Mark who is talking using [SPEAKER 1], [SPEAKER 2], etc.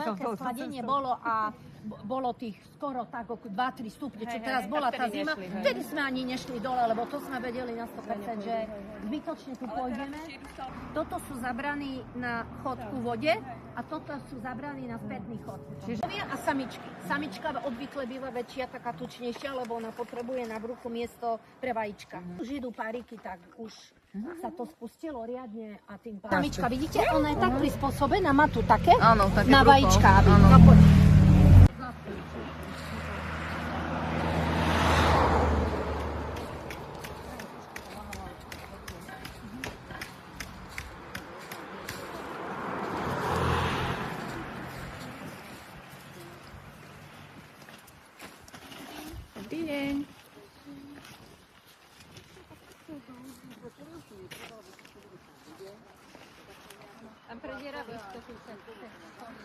[SPEAKER 1] veľké schladenie bolo a bolo tých skoro tak 2-3 stupne, čo teraz bola tá zima. Vtedy sme ani nešli dole, lebo to sme vedeli na 100%, že zbytočne tu pôjdeme. Toto sú zabraní na chod ku vode a toto sú zabraní na spätný chod. A samičky. Samička obvykle býva väčšia, taká tučnejšia, lebo ona potrebuje na bruchu miesto pre vajíčka. Už idú páriky, tak už sa to spustilo riadne a tým pádom. Samička, vidíte, ona je tak prispôsobená, má tu také,
[SPEAKER 2] také
[SPEAKER 1] na vajíčka.
[SPEAKER 2] Dobrý deň.
[SPEAKER 1] Tam prediera výška 60.